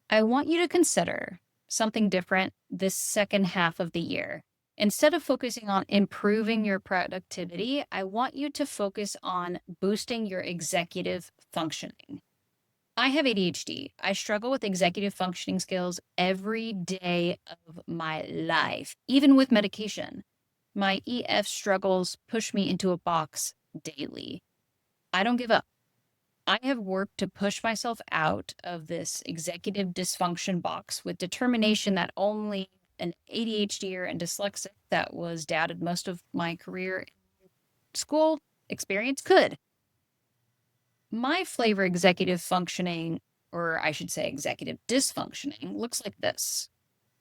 I want you to consider something different this second half of the year. Instead of focusing on improving your productivity, I want you to focus on boosting your executive functioning. I have ADHD. I struggle with executive functioning skills every day of my life, even with medication. My EF struggles push me into a box daily. I don't give up. I have worked to push myself out of this executive dysfunction box with determination that only an ADHDer and dyslexic that was doubted most of my career school experience could. My flavor executive functioning, or I should say executive dysfunctioning, looks like this: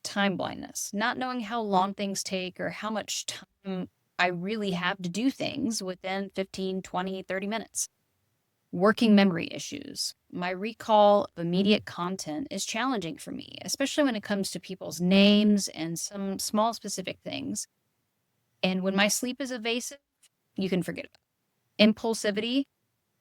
time blindness, not knowing how long things take or how much time I really have to do things within 15, 20, 30 minutes. Working memory issues. My recall of immediate content is challenging for me, especially when it comes to people's names and some small specific things. And when my sleep is evasive, you can forget about it. Impulsivity.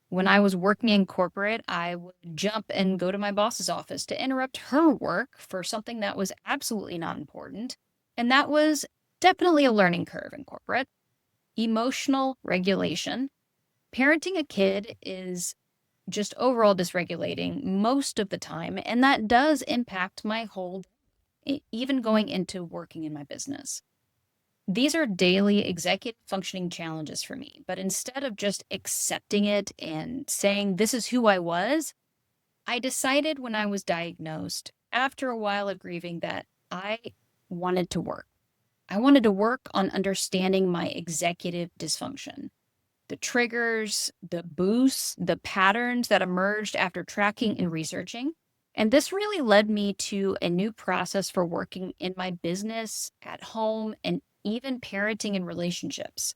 When I was working in corporate, I would jump and go to my boss's office to interrupt her work for something that was absolutely not important. And that was definitely a learning curve in corporate. Emotional regulation. Parenting a kid is just overall dysregulating most of the time, and that does impact my whole day, even going into working in my business. These are daily executive functioning challenges for me, but instead of just accepting it and saying this is who I was, I decided when I was diagnosed, after a while of grieving, that I wanted to work. I wanted to work on understanding my executive dysfunction, the triggers, the boosts, the patterns that emerged after tracking and researching. And this really led me to a new process for working in my business, at home, and even parenting and relationships.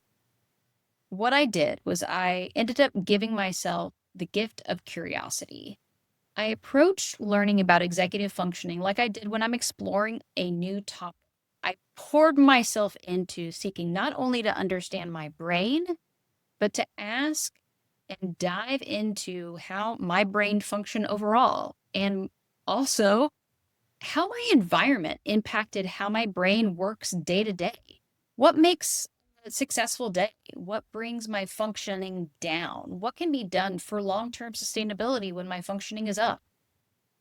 What I did was I ended up giving myself the gift of curiosity. I approached learning about executive functioning like I did when I'm exploring a new topic. I poured myself into seeking not only to understand my brain, but to ask and dive into how my brain functioned overall, and also how my environment impacted how my brain works day to day. What makes a successful day? What brings my functioning down? What can be done for long term sustainability when my functioning is up?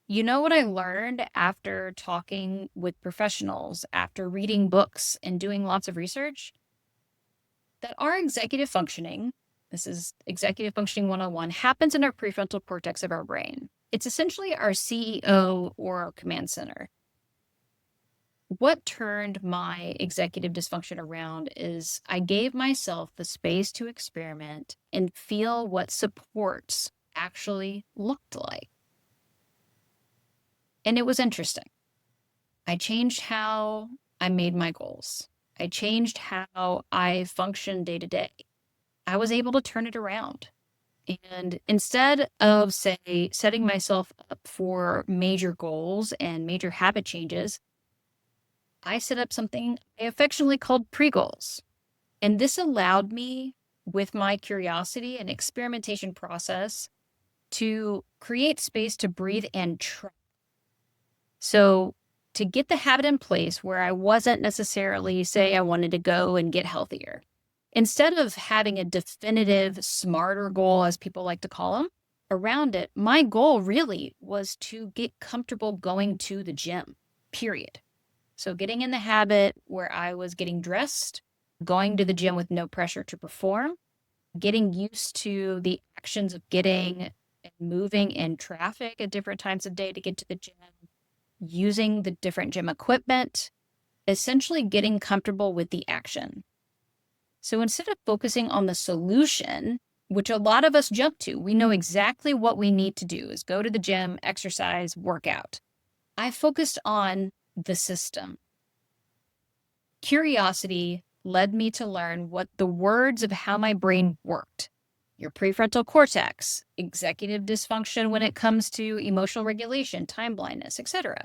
You know what I learned after talking with professionals, after reading books and doing lots of research? That our executive functioning, this is executive functioning 101, happens in our prefrontal cortex of our brain. It's essentially our CEO or our command center. What turned my executive dysfunction around is I gave myself the space to experiment and feel what supports actually looked like. And it was interesting. I changed how I made my goals. I changed how I functioned day to day. I was able to turn it around. And instead of, say, setting myself up for major goals and major habit changes, I set up something I affectionately called pre-goals. And this allowed me, with my curiosity and experimentation process, to create space to breathe and try. So to get the habit in place where I wasn't necessarily, say, I wanted to go and get healthier. Instead of having a definitive, smarter goal, as people like to call them, around it, my goal really was to get comfortable going to the gym, period. So getting in the habit where I was getting dressed, going to the gym with no pressure to perform, getting used to the actions of getting and moving in traffic at different times of day to get to the gym, using the different gym equipment, essentially getting comfortable with the action. So instead of focusing on the solution, which a lot of us jump to, we know exactly what we need to do is go to the gym, exercise, work out. I focused on the system. Curiosity led me to learn what the words of how my brain worked. Your prefrontal cortex, executive dysfunction when it comes to emotional regulation, time blindness, etc.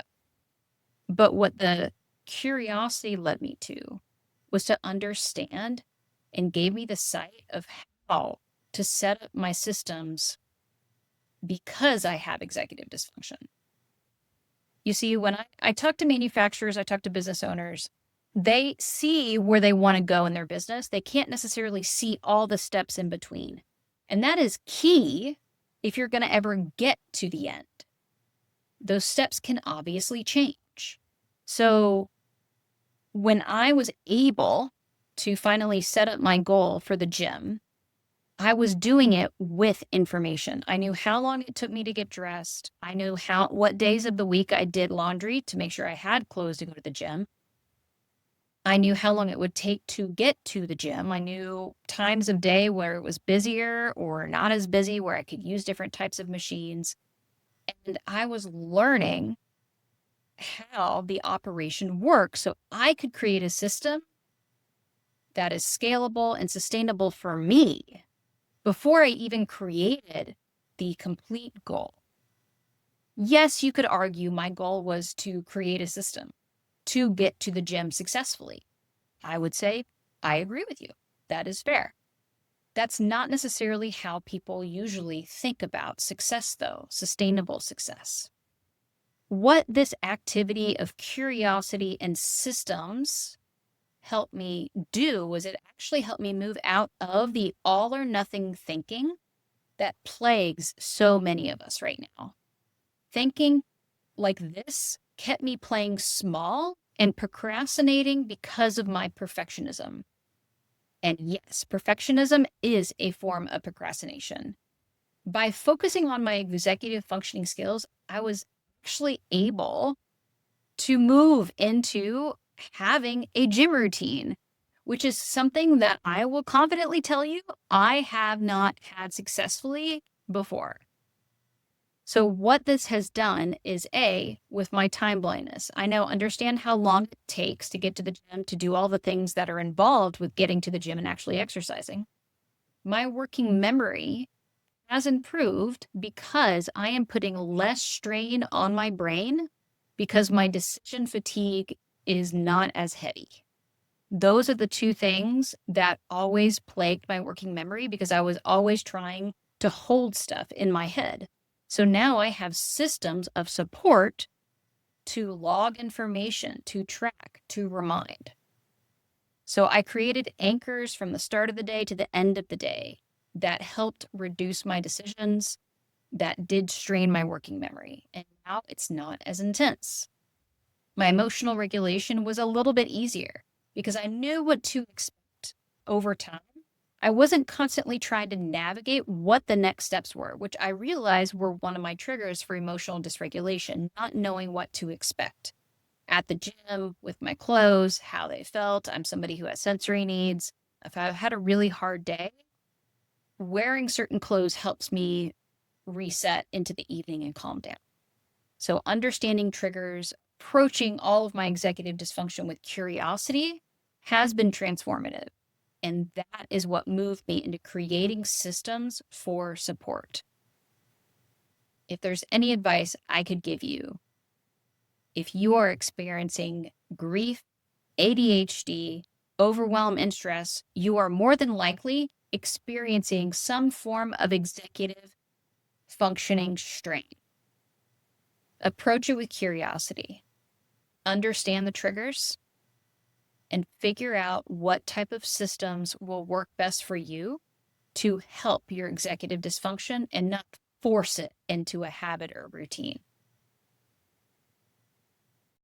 But what the curiosity led me to was to understand and gave me the sight of how to set up my systems because I have executive dysfunction. You see, when I talk to manufacturers, I talk to business owners, they see where they want to go in their business. They can't necessarily see all the steps in between. And that is key if you're going to ever get to the end. Those steps can obviously change. So when I was able to finally set up my goal for the gym, I was doing it with information. I knew how long it took me to get dressed. I knew what days of the week I did laundry to make sure I had clothes to go to the gym. I knew how long it would take to get to the gym. I knew times of day where it was busier or not as busy, where I could use different types of machines. And I was learning how the operation works so I could create a system that is scalable and sustainable for me before I even created the complete goal. Yes, you could argue my goal was to create a system to get to the gym successfully. I would say, I agree with you. That is fair. That's not necessarily how people usually think about success, though, sustainable success. What this activity of curiosity and systems helped me do was it actually helped me move out of the all or nothing thinking that plagues so many of us right now. Thinking like this kept me playing small and procrastinating because of my perfectionism. And yes, perfectionism is a form of procrastination. By focusing on my executive functioning skills, I was actually able to move into having a gym routine, which is something that I will confidently tell you I have not had successfully before. So what this has done is with my time blindness, I now understand how long it takes to get to the gym, to do all the things that are involved with getting to the gym and actually exercising. My working memory has improved because I am putting less strain on my brain because my decision fatigue is not as heavy. Those are the two things that always plagued my working memory because I was always trying to hold stuff in my head. So now I have systems of support to log information, to track, to remind. So I created anchors from the start of the day to the end of the day that helped reduce my decisions, that did strain my working memory. And now it's not as intense. My emotional regulation was a little bit easier because I knew what to expect over time. I wasn't constantly trying to navigate what the next steps were, which I realized were one of my triggers for emotional dysregulation, not knowing what to expect. At the gym, with my clothes, how they felt. I'm somebody who has sensory needs. If I've had a really hard day, wearing certain clothes helps me reset into the evening and calm down. So understanding triggers, approaching all of my executive dysfunction with curiosity has been transformative. And that is what moved me into creating systems for support. If there's any advice I could give you, if you are experiencing grief, ADHD, overwhelm, and stress, you are more than likely experiencing some form of executive functioning strain. Approach it with curiosity. Understand the triggers and figure out what type of systems will work best for you to help your executive dysfunction and not force it into a habit or routine.